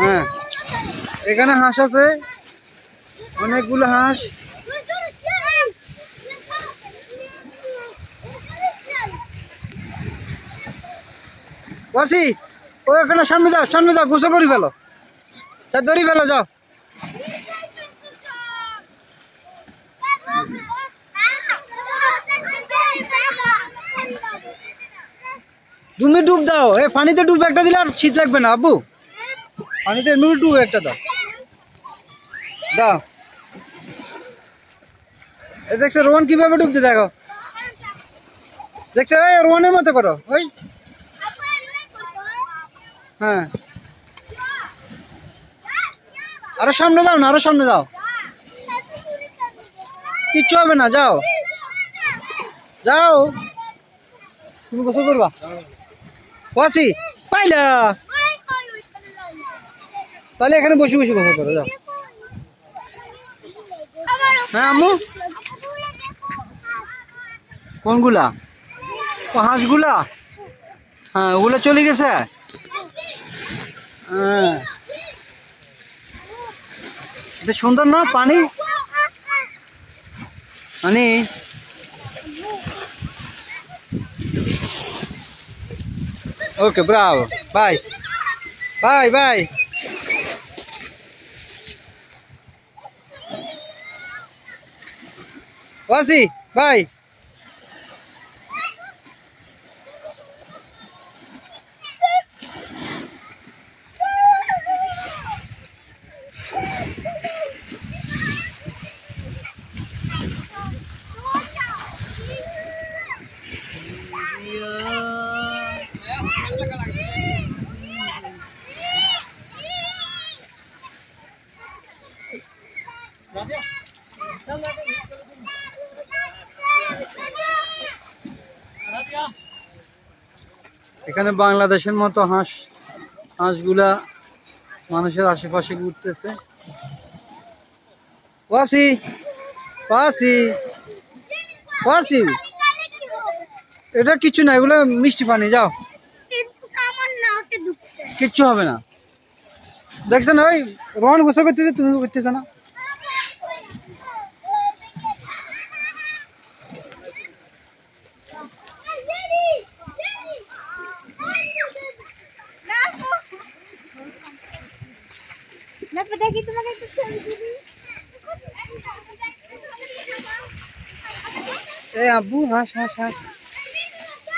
হ্যাঁ, এখানে হাঁস আছে, অনেকগুলো হাঁস। ওয়াসি, ও এখানে সামনে যাও, গোসল করি ফেলো, তা ধরি ফেলো, যাও। তুমি ডুব দাও, এ পানিতে ডুব একটা দিলে আর শীত লাগবে না আব্বু। পানিতে নুল ডুব একটা দাও, দাও। এ দেখছো রোহন কিভাবে ডুবতে, দেখো, দেখছো, এই রোহনের মতো করো, ওই। হ্যাঁ, আরো সামনে যাও না, আরো সামনে যাও, কিচ্ছু হবে না, যাও যাও। তুমি গোসল করবা? ওয়াসি, পাইলা, তাহলে এখানে বসে বসে গোসল করো, যাও। হ্যাঁ আম্মু, কোনগুলা? ও হাঁসগুলা, হ্যাঁ ওগুলো চলে গেছে। হ্যাঁ, এটা সুন্দর না পানি, মানে okay, bravo, bye bye bye. Wasi, bye. এখানে বাংলাদেশের মতো হাঁসগুলা মানুষের আশেপাশে ঘুরতেছে। ওয়াসি, ওয়াসি, ওয়াসি, এটা কিছু না, এগুলো মিষ্টি পানি, যাও, কিচ্ছু হবে না। দেখছো না, ওই রোহন গোসল করতেছে, তুমি করতেছো না। এই আব্বু, হাঁস হাঁস হাঁস,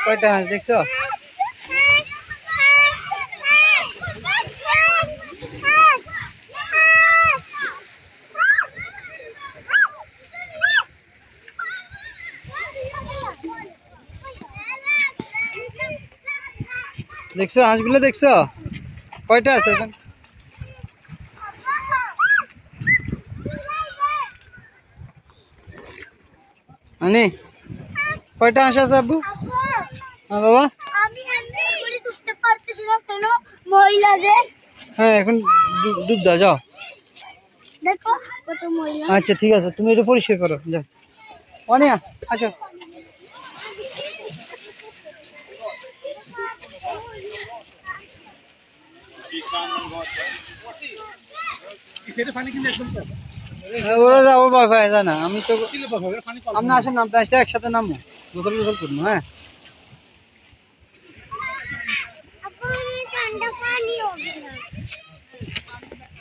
কয়টা হাঁস দেখছো? দেখছো হাঁসগুলো, দেখছো কয়টা আছে ওখানে? মানে কয়টা হাঁস আছে আব্বু? হ্যাঁ বাবা, হ্যাঁ এখন ডুব দাও, যাও। আচ্ছা ঠিক আছে, তুমি এটা পরিষ্কার করো, যাও। অনিয়া, আসো। ওরা যাবো বাসায়, যায় না, আমি তো। আপনি আসেন, আপনি আসলে একসাথে নামবো, গোসল গোসল করবো। হ্যাঁ,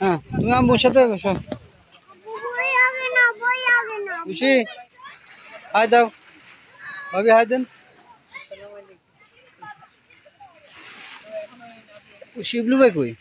হ্যাঁ তুমি আম্মুর সাথে বসো। খুশি, হাই দাও, ভাবি হাই দেন। শিবলু ভাই কই?